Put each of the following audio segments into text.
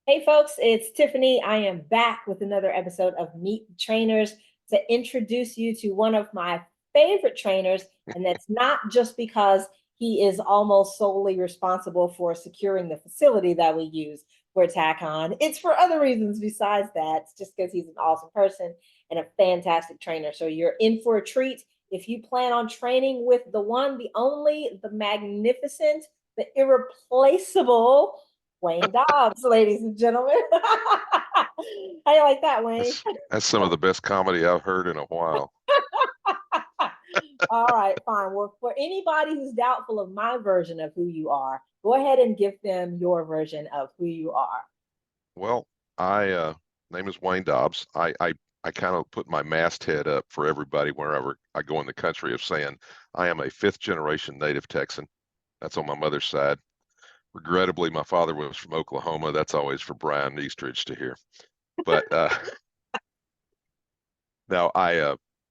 Hey folks, it's Tiffany. I am back with another episode of Meet the Trainers to introduce you to one of my favorite trainers. And that's not just because he is almost solely responsible for securing the facility that we use for TACON. It's for other reasons besides that. It's just because he's an awesome person and a fantastic trainer. So you're in for a treat if you plan on training with the one, the only, the magnificent, the irreplaceable Wayne Dobbs, ladies and gentlemen. How you like that, Wayne? That's some of the best comedy I've heard in a while. All right, fine. Well, for anybody who's doubtful of my version of who you are, go ahead and give them your version of who you are. Well, I name is Wayne Dobbs. I kind of put my masthead up for everybody wherever I go in the country of saying I am a fifth generation native Texan. That's on my mother's side. Regrettably, my father was from Oklahoma. That's always for Brian Eastridge to hear. But now I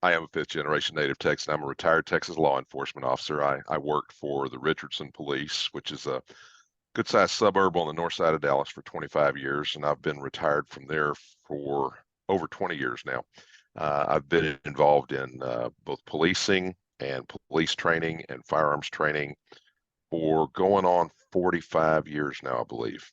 am a fifth generation native Texan. I'm a retired Texas law enforcement officer. I worked for the Richardson Police, which is a good sized suburb on the north side of Dallas for 25 years, and I've been retired from there for over 20 years now. I've been involved in both policing and police training and firearms training for going on 45 years now, I believe.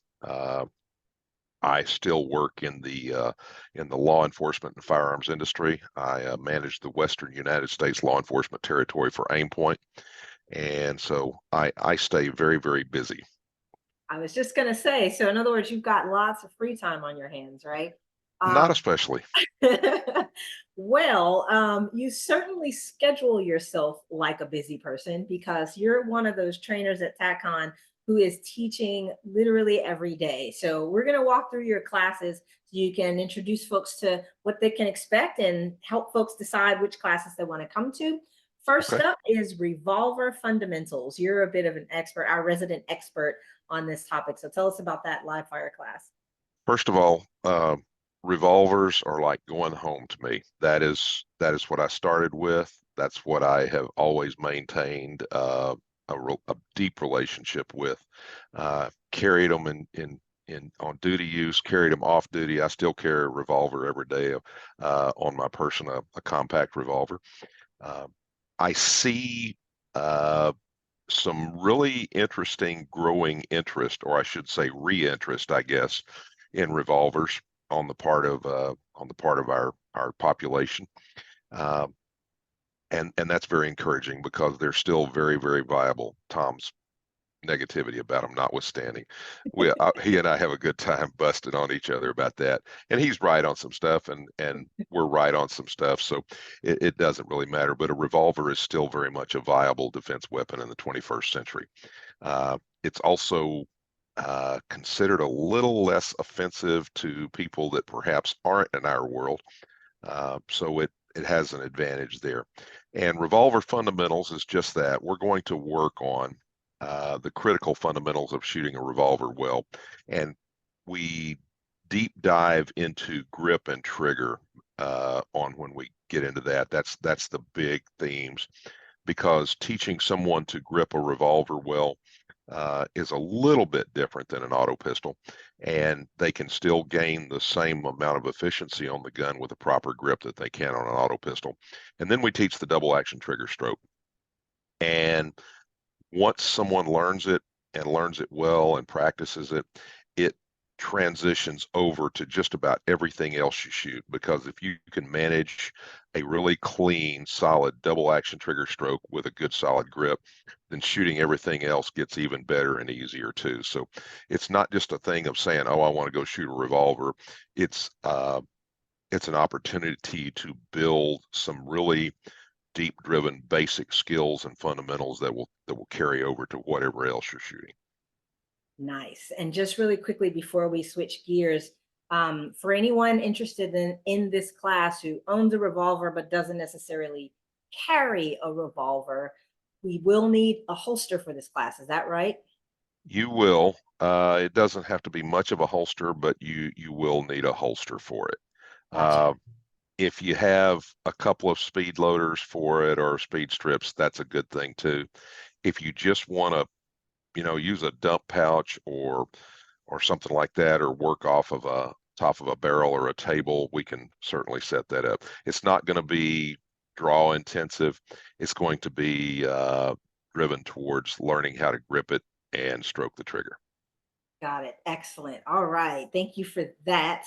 I still work in the law enforcement and firearms industry. I manage the Western United States law enforcement territory for Aimpoint, and so I stay very, very busy. I was just going to say, so in other words, you've got lots of free time on your hands, right? Not Um, especially. well, you certainly schedule yourself like a busy person because you're one of those trainers at TACON who is teaching literally every day. So we're going to walk through your classes so you can introduce folks to what they can expect and help folks decide which classes they want to come to. First Okay. up is revolver fundamentals. You're a bit of an expert, our resident expert on this topic. So tell us about that live fire class. First of all, revolvers are like going home to me. That is what I started with. That's what I have always maintained a deep relationship with. Carried them in on duty use, carried them off duty. I still carry a revolver every day on my person, a compact revolver. Uh, I see uh, some really interesting growing interest, or I should say re-interest, I guess, in revolvers on the part of our population, uh, and that's very encouraging because they're still very, very viable. Tom's negativity about them notwithstanding, he and I have a good time busting on each other about that, and he's right on some stuff, and we're right on some stuff, so it doesn't really matter. But a revolver is still very much a viable defense weapon in the 21st century. It's also considered a little less offensive to people that perhaps aren't in our world. So it has an advantage there. And revolver fundamentals is just that. We're going to work on the critical fundamentals of shooting a revolver well, and we deep dive into grip and trigger on when we get into that. That's the big themes because teaching someone to grip a revolver well is a little bit different than an auto pistol, and they can still gain the same amount of efficiency on the gun with a proper grip that they can on an auto pistol. And then we teach the double action trigger stroke. And once someone learns it and learns it well and practices it, it transitions over to just about everything else you shoot. Because if you can manage a really clean, solid double action trigger stroke with a good solid grip, then shooting everything else gets even better and easier too. So it's not just a thing of saying, "Oh, I want to go shoot a revolver." It's it's an opportunity to build some really deep driven basic skills and fundamentals that will carry over to whatever else you're shooting. Nice. And just really quickly before we switch gears, for anyone interested in this class who owns a revolver but doesn't necessarily carry a revolver, we will need a holster for this class. Is that right? You will. It doesn't have to be much of a holster, but you will need a holster for it. Gotcha. Uh, if you have a couple of speed loaders for it or speed strips, that's a good thing too. If you just want to, use a dump pouch or something like that, or work off of a top of a barrel or a table, we can certainly set that up. It's not going to be draw intensive. It's going to be driven towards learning how to grip it and stroke the trigger. Got it. Excellent. All right. Thank you for that.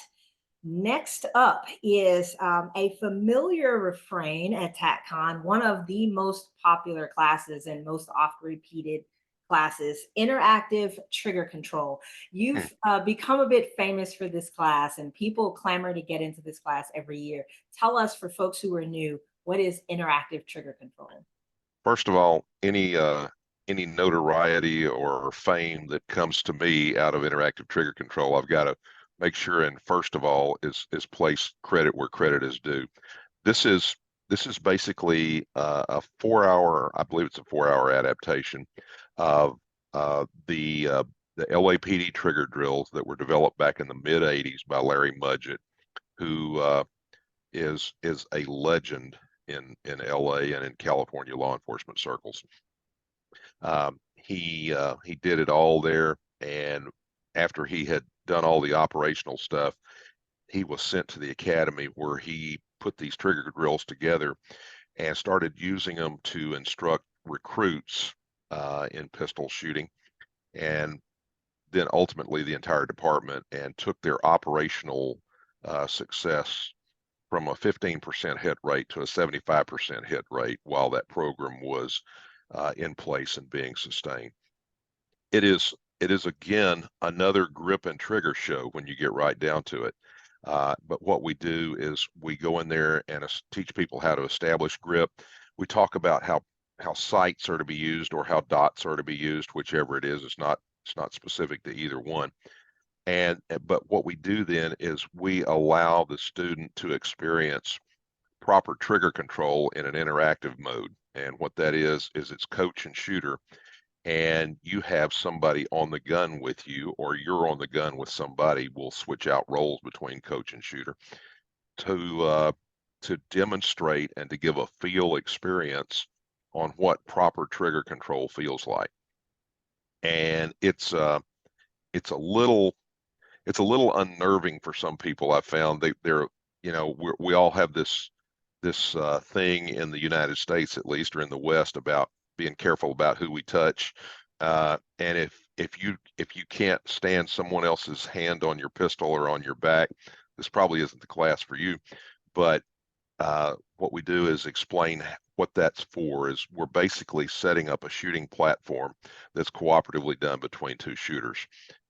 Next up is a familiar refrain at TACCon, one of the most popular classes and most oft repeated classes, interactive trigger control. Hmm. You've become a bit famous for this class, and people clamor to get into this class every year. Tell us, for folks who are new, what is interactive trigger control? First of all, any notoriety or fame that comes to me out of interactive trigger control, I've got to make sure and first of all is place credit where credit is due. This is this is basically a 4 hour, I believe it's a 4 hour adaptation of the LAPD trigger drills that were developed back in the mid '80s by Larry Mudgett, who is a legend in LA and in California law enforcement circles. He did it all there, and after he had done all the operational stuff, he was sent to the academy where he put these trigger drills together and started using them to instruct recruits in pistol shooting, and then ultimately the entire department, and took their operational success from a 15% hit rate to a 75% hit rate while that program was in place and being sustained. It is again another grip and trigger show when you get right down to it. But what we do is we go in there and teach people how to establish grip. We talk about how sights are to be used or how dots are to be used, whichever it is. It's not specific to either one. But what we do then is we allow the student to experience proper trigger control in an interactive mode. And what that is it's coach and shooter, and you have somebody on the gun with you, or you're on the gun with somebody. We'll switch out roles between coach and shooter to demonstrate and to give a feel experience on what proper trigger control feels like. And it's a little unnerving for some people. I've found they're we all have this thing in the United States, at least, or in the West, about being careful about who we touch. And if you can't stand someone else's hand on your pistol or on your back, this probably isn't the class for you. But what we do is explain what that's for. Is we're basically setting up a shooting platform that's cooperatively done between two shooters.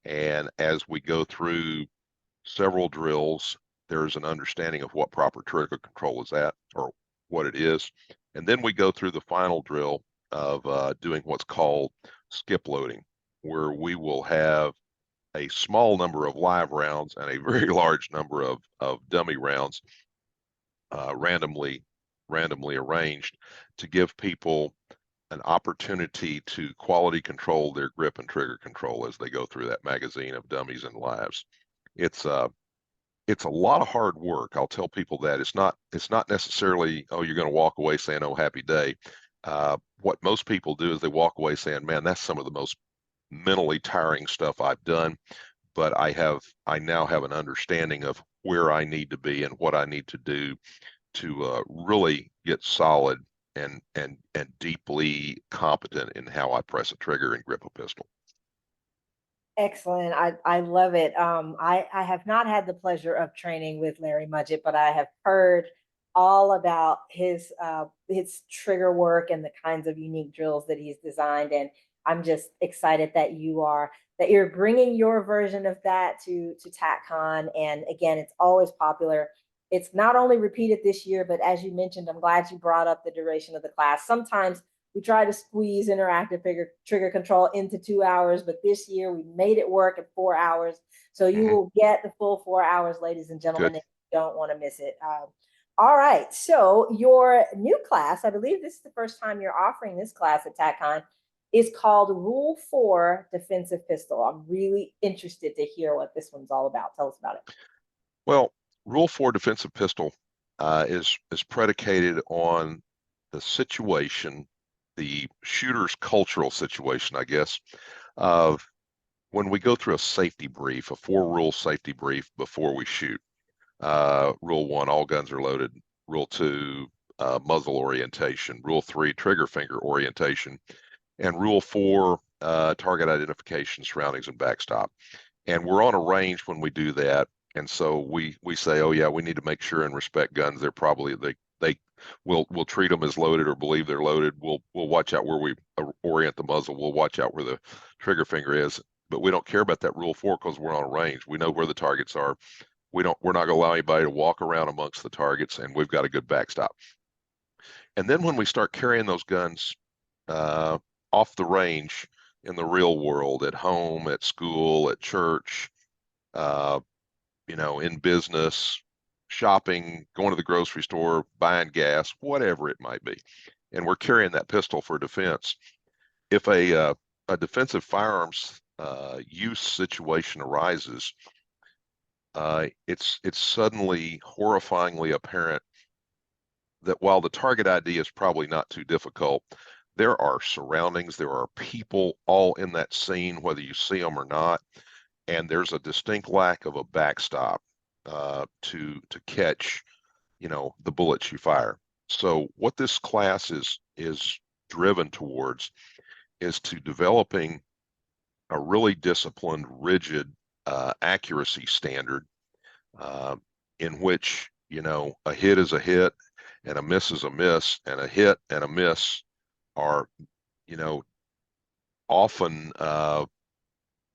And as we go through several drills, there's an understanding of what proper trigger control is at, or what it is. And then we go through the final drill of doing what's called skip loading, where we will have a small number of live rounds and a very large number of dummy rounds randomly arranged to give people an opportunity to quality control their grip and trigger control as they go through that magazine of dummies and lives. It's a lot of hard work. I'll tell people that it's not necessarily, oh, you're going to walk away saying, oh, happy day. What most people do is they walk away saying, man, that's some of the most mentally tiring stuff I've done, but I now have an understanding of where I need to be and what I need to do to really get solid and deeply competent in how I press a trigger and grip a pistol. Excellent. I love it. I have not had the pleasure of training with Larry Mudgett, but I have heard all about his trigger work and the kinds of unique drills that he's designed. And I'm just excited that you're bringing your version of that to TACCon. And again, it's always popular. It's not only repeated this year, but as you mentioned, I'm glad you brought up the duration of the class. Sometimes we try to squeeze interactive trigger control into 2 hours, but this year we made it work at 4 hours. So you will get the full 4 hours, ladies and gentlemen, Good. if you don't want to miss it. All right. So your new class, I believe this is the first time you're offering this class at TACCon, is called Rule 4 Defensive Pistol. I'm really interested to hear what this one's all about. Tell us about it. Well, Rule 4 defensive pistol is predicated on the situation, the shooter's cultural situation, I guess, of when we go through a safety brief, a 4-rule safety brief before we shoot, Rule 1, all guns are loaded. Rule 2, muzzle orientation. Rule 3, trigger finger orientation. And Rule 4, target identification, surroundings, and backstop. And we're on a range when we do that. And so we say, oh yeah, we need to make sure and respect guns. They're probably we'll treat them as loaded or believe they're loaded. We'll watch out where we orient the muzzle. We'll watch out where the trigger finger is. But we don't care about that Rule 4 because we're on a range. We know where the targets are. We're not going to allow anybody to walk around amongst the targets, and we've got a good backstop. And then when we start carrying those guns off the range in the real world, at home, at school, at church, uh, in business, shopping, going to the grocery store, buying gas, whatever it might be, and we're carrying that pistol for defense. If a defensive firearms use situation arises, it's suddenly horrifyingly apparent that while the target ID is probably not too difficult, there are surroundings, there are people all in that scene, whether you see them or not, and there's a distinct lack of a backstop to catch, the bullets you fire. So what this class is driven towards is to developing a really disciplined, rigid accuracy standard in which, a hit is a hit and a miss is a miss, and a hit and a miss are, often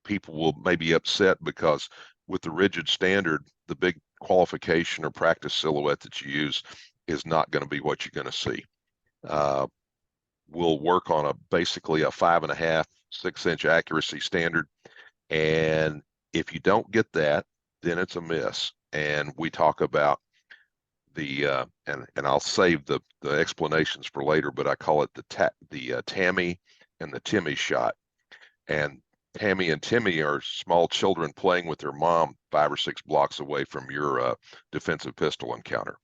people will maybe upset because with the rigid standard, the big qualification or practice silhouette that you use is not going to be what you're going to see. We'll work on basically a 5.5, 6-inch accuracy standard. And if you don't get that, then it's a miss. And we talk about and I'll save the explanations for later, but I call it the Tammy and the Timmy shot. And Tammy and Timmy are small children playing with their mom 5 or 6 blocks away from your defensive pistol encounter.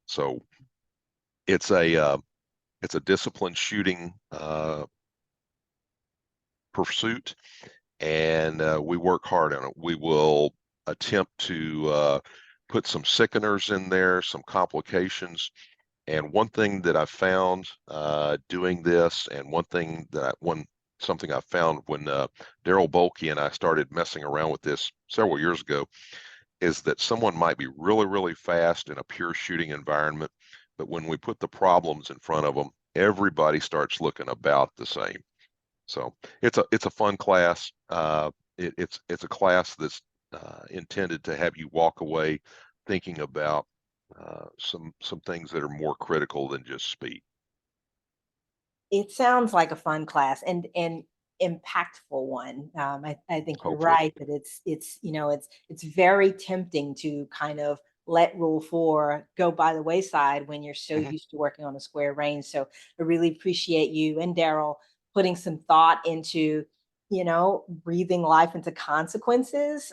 So it's a disciplined shooting pursuit, and we work hard on it. We will attempt to put some sickeners in there, some complications. And one thing that I found doing this, and something I found when Daryl Bolke and I started messing around with this several years ago, is that someone might be really, really fast in a pure shooting environment, but when we put the problems in front of them, everybody starts looking about the same. So it's a fun class. It's a class that's intended to have you walk away thinking about some things that are more critical than just speed. It sounds like a fun class and impactful one. I think you're Hopefully. right that it's very tempting to kind of let Rule 4 go by the wayside when you're so Mhm. used to working on a square range. So I really appreciate you and Daryl putting some thought into breathing life into consequences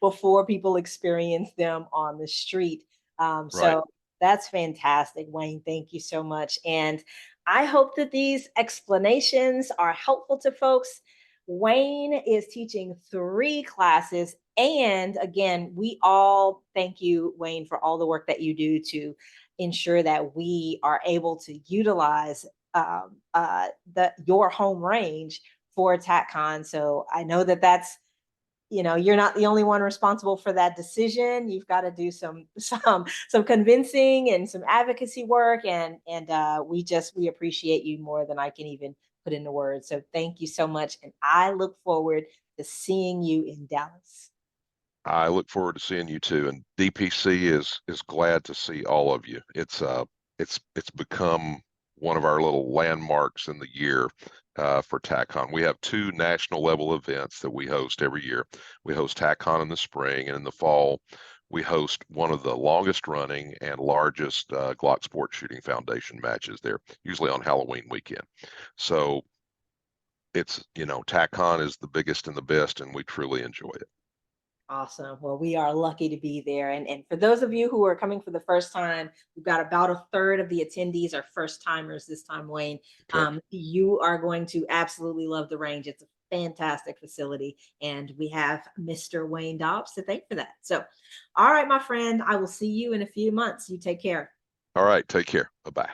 before people experience them on the street. Right. So that's fantastic, Wayne. Thank you so much. And I hope that these explanations are helpful to folks. Wayne is teaching 3 classes. And again, we all thank you, Wayne, for all the work that you do to ensure that we are able to utilize your home range for TACCON. So I know that that's you're not the only one responsible for that decision. You've got to do some convincing and some advocacy work, and we appreciate you more than I can even put into words. So thank you so much, and I look forward to seeing you in Dallas. I look forward to seeing you too. And DPC is glad to see all of you. It's become one of our little landmarks in the year for TACCON. We have 2 national level events that we host every year. We host TACCON in the spring, and in the fall, we host one of the longest running and largest Glock Sports Shooting Foundation matches there, usually on Halloween weekend. So TACCON is the biggest and the best, and we truly enjoy it. Awesome. Well, we are lucky to be there. And for those of you who are coming for the first time, we've got about a third of the attendees are first timers this time, Wayne. Okay. You are going to absolutely love the range. It's a fantastic facility. And we have Mr. Wayne Dobbs to thank for that. So, all right, my friend, I will see you in a few months. You take care. All right. Take care. Bye-bye.